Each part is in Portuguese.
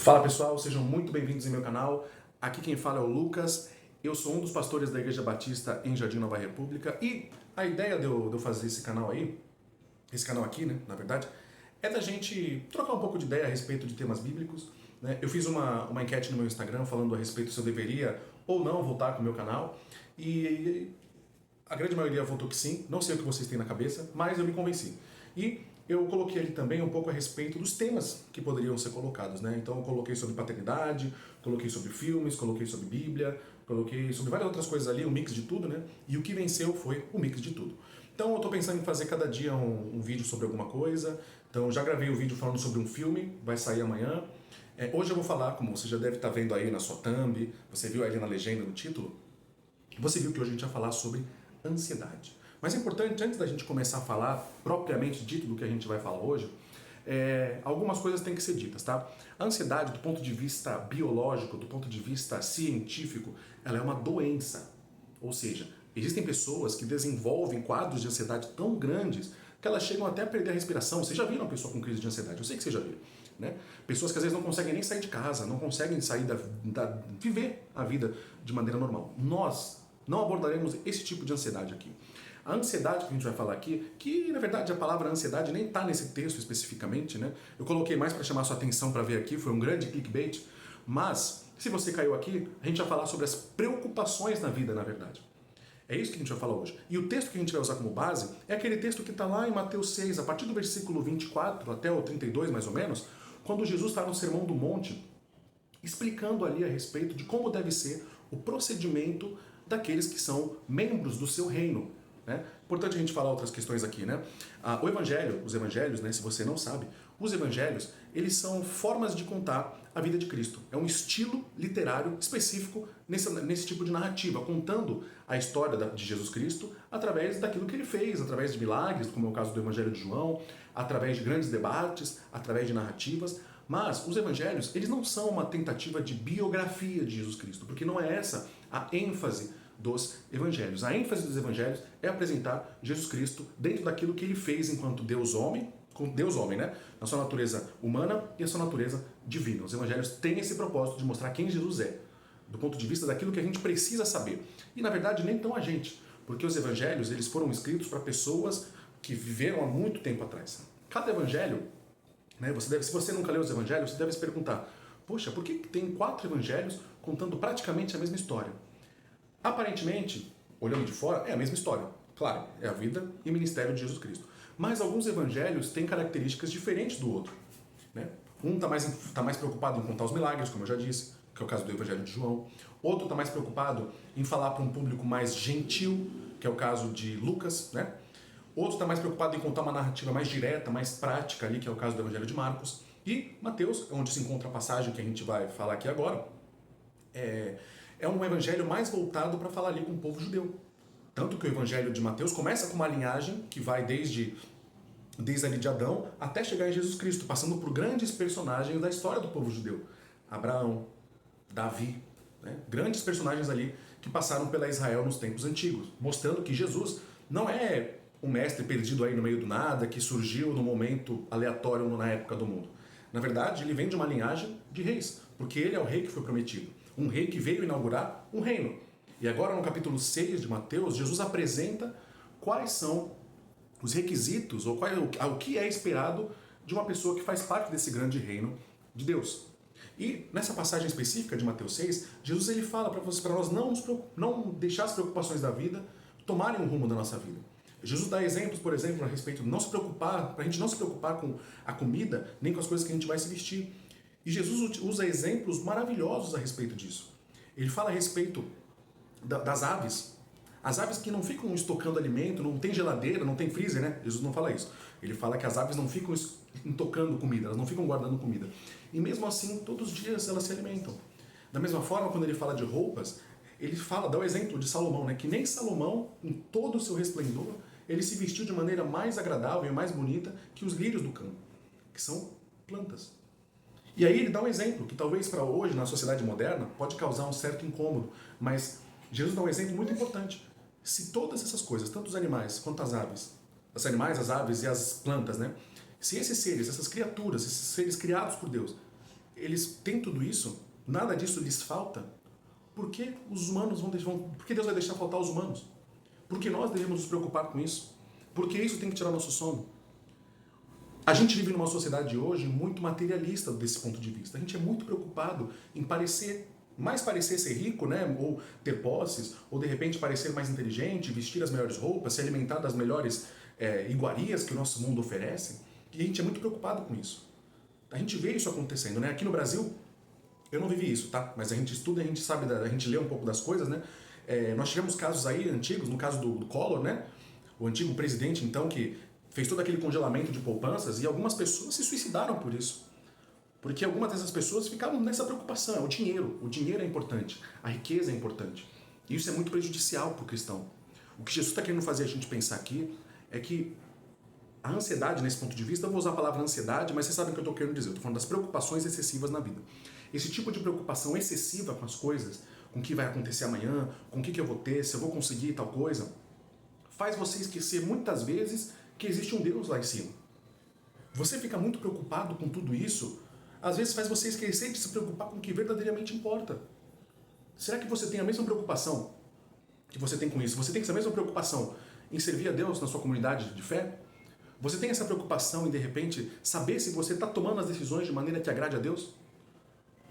Fala pessoal, sejam muito bem-vindos em meu canal. Aqui quem fala é o Lucas. Eu sou um dos pastores da Igreja Batista em Jardim Nova República e a ideia de eu fazer esse canal aí, esse canal aqui, né, na verdade, é da gente trocar um pouco de ideia a respeito de temas bíblicos, né? Eu fiz uma enquete no meu Instagram falando a respeito se eu deveria ou não voltar com o meu canal e a grande maioria votou que sim. Não sei o que vocês têm na cabeça, mas eu me convenci. E eu coloquei ali também um pouco a respeito dos temas que poderiam ser colocados, né? Então eu coloquei sobre paternidade, coloquei sobre filmes, coloquei sobre Bíblia, coloquei sobre várias outras coisas ali, um mix de tudo, né? E o que venceu foi o mix de tudo. Então eu tô pensando em fazer cada dia um vídeo sobre alguma coisa. Então já gravei o vídeo falando sobre um filme, vai sair amanhã. Hoje eu vou falar, como você já deve estar vendo aí na sua thumb, você viu ali na legenda, no título, você viu que hoje a gente vai falar sobre ansiedade. Mas é importante, antes da gente começar a falar propriamente dito do que a gente vai falar hoje, algumas coisas têm que ser ditas, tá? A ansiedade, do ponto de vista biológico, do ponto de vista científico, ela é uma doença. Ou seja, existem pessoas que desenvolvem quadros de ansiedade tão grandes que elas chegam até a perder a respiração. Vocês já viram uma pessoa com crise de ansiedade? Eu sei que vocês já viram. Né? Pessoas que às vezes não conseguem nem sair de casa, não conseguem sair viver a vida de maneira normal. Nós não abordaremos esse tipo de ansiedade aqui. A ansiedade que a gente vai falar aqui, que na verdade a palavra ansiedade nem está nesse texto especificamente, né? Eu coloquei mais para chamar sua atenção para ver aqui, foi um grande clickbait, mas se você caiu aqui, a gente vai falar sobre as preocupações na vida, na verdade. É isso que a gente vai falar hoje. E o texto que a gente vai usar como base é aquele texto que está lá em Mateus 6, a partir do versículo 24 até o 32 mais ou menos, quando Jesus está no Sermão do Monte, explicando ali a respeito de como deve ser o procedimento daqueles que são membros do seu reino. Né? Importante a gente falar outras questões aqui, né? O evangelho, os evangelhos, né, se você não sabe, os evangelhos, eles são formas de contar a vida de Cristo. É um estilo literário específico nesse tipo de narrativa, contando a história de Jesus Cristo através daquilo que ele fez, através de milagres, como é o caso do Evangelho de João, através de grandes debates, através de narrativas. Mas os evangelhos, eles não são uma tentativa de biografia de Jesus Cristo, porque não é essa a ênfase dos evangelhos. A ênfase dos evangelhos é apresentar Jesus Cristo dentro daquilo que ele fez enquanto Deus homem, né? Na sua natureza humana e a sua natureza divina. Os evangelhos têm esse propósito de mostrar quem Jesus é, do ponto de vista daquilo que a gente precisa saber. E na verdade nem tão a gente, porque os evangelhos, eles foram escritos para pessoas que viveram há muito tempo atrás. Cada evangelho, né, se você nunca leu os evangelhos, você deve se perguntar, poxa, por que tem 4 evangelhos contando praticamente a mesma história? Aparentemente, olhando de fora, é a mesma história. Claro, é a vida e ministério de Jesus Cristo. Mas alguns evangelhos têm características diferentes do outro. Né? Um está mais preocupado em contar os milagres, como eu já disse, que é o caso do Evangelho de João. Outro está mais preocupado em falar para um público mais gentil, que é o caso de Lucas. Né? Outro está mais preocupado em contar uma narrativa mais direta, mais prática, ali, que é o caso do Evangelho de Marcos. E Mateus, onde se encontra a passagem que a gente vai falar aqui agora, é um evangelho mais voltado para falar ali com o povo judeu. Tanto que o evangelho de Mateus começa com uma linhagem que vai desde ali de Adão até chegar em Jesus Cristo, passando por grandes personagens da história do povo judeu. Abraão, Davi, né? Grandes personagens ali que passaram pela Israel nos tempos antigos, mostrando que Jesus não é um mestre perdido aí no meio do nada, que surgiu no momento aleatório na época do mundo. Na verdade, ele vem de uma linhagem de reis, porque ele é o rei que foi prometido. Um rei que veio inaugurar um reino. E agora no capítulo 6 de Mateus, Jesus apresenta quais são os requisitos, ou o que é esperado de uma pessoa que faz parte desse grande reino de Deus. E nessa passagem específica de Mateus 6, Jesus ele fala para nós não deixar as preocupações da vida tomarem um rumo da nossa vida. Jesus dá exemplos, por exemplo, a respeito de não se preocupar, para a gente não se preocupar com a comida, nem com as coisas que a gente vai se vestir. E Jesus usa exemplos maravilhosos a respeito disso. Ele fala a respeito das aves. As aves que não ficam estocando alimento, não tem geladeira, não tem freezer, né? Jesus não fala isso. Ele fala que as aves não ficam estocando comida, elas não ficam guardando comida. E mesmo assim, todos os dias elas se alimentam. Da mesma forma, quando ele fala de roupas, ele dá o exemplo de Salomão, né? Que nem Salomão, em todo o seu resplendor, ele se vestiu de maneira mais agradável e mais bonita que os lírios do campo, que são plantas. E aí ele dá um exemplo, que talvez para hoje, na sociedade moderna, pode causar um certo incômodo, mas Jesus dá um exemplo muito importante. Se todas essas coisas, tanto os animais quanto as aves, as aves e as plantas, né? Se esses seres, essas criaturas, esses seres criados por Deus, eles têm tudo isso, nada disso lhes falta, por que os humanos por que Deus vai deixar faltar os humanos? Por que nós devemos nos preocupar com isso? Porque isso tem que tirar nosso sono. A gente vive numa sociedade hoje muito materialista desse ponto de vista. A gente é muito preocupado em parecer ser rico, né? Ou ter posses, ou de repente parecer mais inteligente, vestir as melhores roupas, se alimentar das melhores iguarias que o nosso mundo oferece. E a gente é muito preocupado com isso. A gente vê isso acontecendo, né? Aqui no Brasil, eu não vivi isso, tá? Mas a gente estuda, a gente sabe, a gente lê um pouco das coisas, né? Nós tivemos casos aí antigos, no caso do Collor, né? O antigo presidente, então, que fez todo aquele congelamento de poupanças e algumas pessoas se suicidaram por isso. Porque algumas dessas pessoas ficavam nessa preocupação. É o dinheiro. O dinheiro é importante. A riqueza é importante. E isso é muito prejudicial para o cristão. O que Jesus está querendo fazer a gente pensar aqui é que a ansiedade, nesse ponto de vista, eu vou usar a palavra ansiedade, mas você sabe o que eu estou querendo dizer. Eu estou falando das preocupações excessivas na vida. Esse tipo de preocupação excessiva com as coisas, com o que vai acontecer amanhã, com o que eu vou ter, se eu vou conseguir tal coisa, faz você esquecer muitas vezes que existe um Deus lá em cima. Você fica muito preocupado com tudo isso, às vezes faz você esquecer de se preocupar com o que verdadeiramente importa. Será que você tem a mesma preocupação que você tem com isso? Você tem essa mesma preocupação em servir a Deus na sua comunidade de fé? Você tem essa preocupação em, de repente, saber se você está tomando as decisões de maneira que agrade a Deus?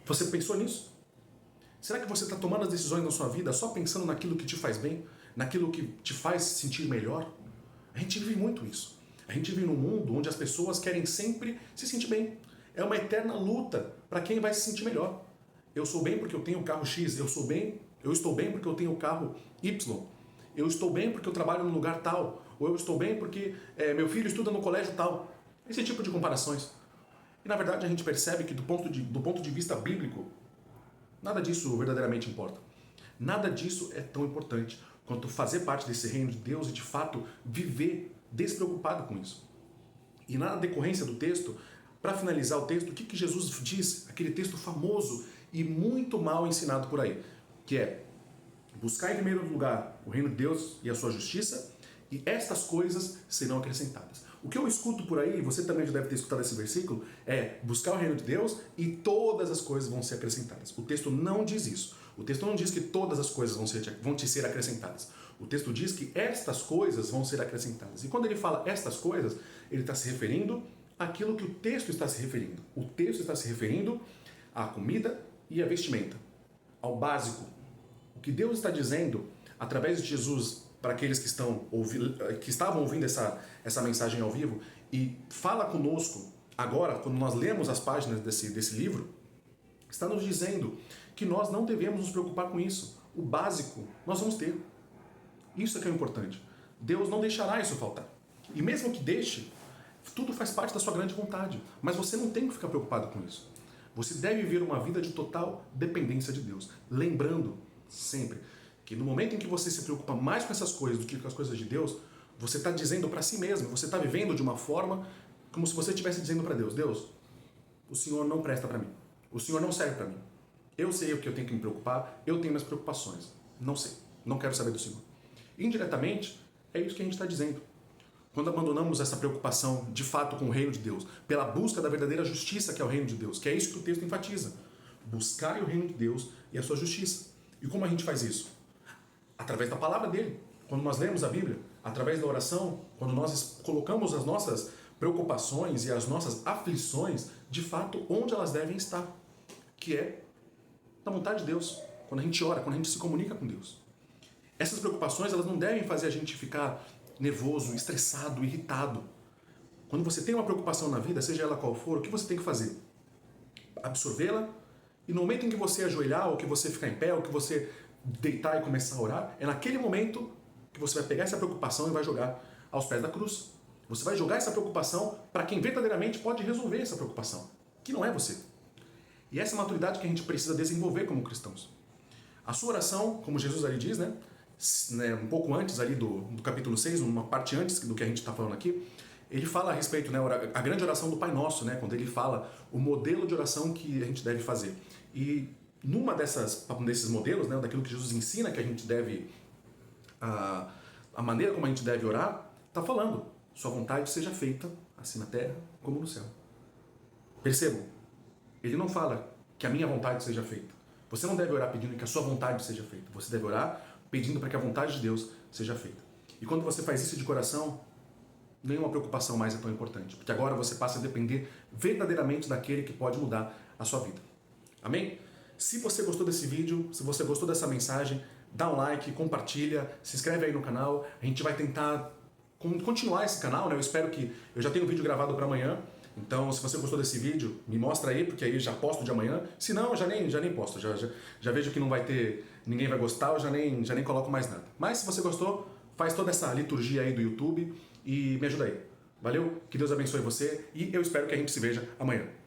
Você pensou nisso? Será que você está tomando as decisões na sua vida só pensando naquilo que te faz bem? Naquilo que te faz se sentir melhor? A gente vive muito isso. A gente vive num mundo onde as pessoas querem sempre se sentir bem. É uma eterna luta para quem vai se sentir melhor. Eu sou bem porque eu tenho o carro X, eu estou bem porque eu tenho o carro Y. Eu estou bem porque eu trabalho num lugar tal. Ou eu estou bem porque meu filho estuda no colégio tal. Esse tipo de comparações. E na verdade a gente percebe que do ponto de vista bíblico, nada disso verdadeiramente importa. Nada disso é tão importante quanto fazer parte desse reino de Deus e de fato viver despreocupado com isso. E na decorrência do texto, para finalizar o texto, o que Jesus diz? Aquele texto famoso e muito mal ensinado por aí, que é: buscar em primeiro lugar o reino de Deus e a sua justiça, e estas coisas serão acrescentadas. O que eu escuto por aí, você também já deve ter escutado esse versículo, é buscar o reino de Deus e todas as coisas vão ser acrescentadas. O texto não diz isso. O texto não diz que todas as coisas vão te ser acrescentadas. O texto diz que estas coisas vão ser acrescentadas. E quando ele fala estas coisas, ele está se referindo àquilo que o texto está se referindo. O texto está se referindo à comida e à vestimenta, ao básico. O que Deus está dizendo através de Jesus para aqueles que estavam ouvindo essa mensagem ao vivo e fala conosco agora, quando nós lemos as páginas desse livro, está nos dizendo que nós não devemos nos preocupar com isso. O básico nós vamos ter. Isso é que é importante. Deus não deixará isso faltar. E mesmo que deixe, tudo faz parte da sua grande vontade. Mas você não tem que ficar preocupado com isso. Você deve viver uma vida de total dependência de Deus. Lembrando sempre que no momento em que você se preocupa mais com essas coisas do que com as coisas de Deus, você está dizendo para si mesmo, você está vivendo de uma forma como se você estivesse dizendo para Deus: Deus, o Senhor não presta para mim. O Senhor não serve para mim. Eu sei o que eu tenho que me preocupar, eu tenho minhas preocupações. Não sei, não quero saber do Senhor. Indiretamente, é isso que a gente está dizendo. Quando abandonamos essa preocupação de fato com o reino de Deus, pela busca da verdadeira justiça que é o reino de Deus, que é isso que o texto enfatiza. Buscar o reino de Deus e a sua justiça. E como a gente faz isso? Através da palavra dele. Quando nós lemos a Bíblia, através da oração, quando nós colocamos as nossas preocupações e as nossas aflições, de fato, onde elas devem estar, que é na vontade de Deus. Quando a gente ora, quando a gente se comunica com Deus. Essas preocupações, elas não devem fazer a gente ficar nervoso, estressado, irritado. Quando você tem uma preocupação na vida, seja ela qual for, o que você tem que fazer? Absorvê-la, e no momento em que você ajoelhar, ou que você ficar em pé, ou que você deitar e começar a orar, é naquele momento que você vai pegar essa preocupação e vai jogar aos pés da cruz. Você vai jogar essa preocupação para quem verdadeiramente pode resolver essa preocupação, que não é você. E essa é a maturidade que a gente precisa desenvolver como cristãos. A sua oração, como Jesus ali diz, né, um pouco antes ali do capítulo 6, uma parte antes do que a gente está falando aqui, ele fala a respeito, né, a grande oração do Pai Nosso, né, quando ele fala o modelo de oração que a gente deve fazer. E numa desses modelos, né, daquilo que Jesus ensina que a gente deve, a maneira como a gente deve orar, está falando: sua vontade seja feita, assim na terra como no céu. Percebam, Ele não fala que a minha vontade seja feita. Você não deve orar pedindo que a sua vontade seja feita. Você deve orar pedindo para que a vontade de Deus seja feita. E quando você faz isso de coração, nenhuma preocupação mais é tão importante, porque agora você passa a depender verdadeiramente daquele que pode mudar a sua vida. Amém? Se você gostou desse vídeo, se você gostou dessa mensagem, dá um like, compartilha, se inscreve aí no canal. A gente vai tentar continuar esse canal, né? Eu espero que... Eu já tenho um vídeo gravado para amanhã, então se você gostou desse vídeo, me mostra aí, porque aí já posto de amanhã. Se não, eu já nem posto, já vejo que não vai ter... Ninguém vai gostar, eu já nem coloco mais nada. Mas se você gostou, faz toda essa liturgia aí do YouTube e me ajuda aí. Valeu? Que Deus abençoe você e eu espero que a gente se veja amanhã.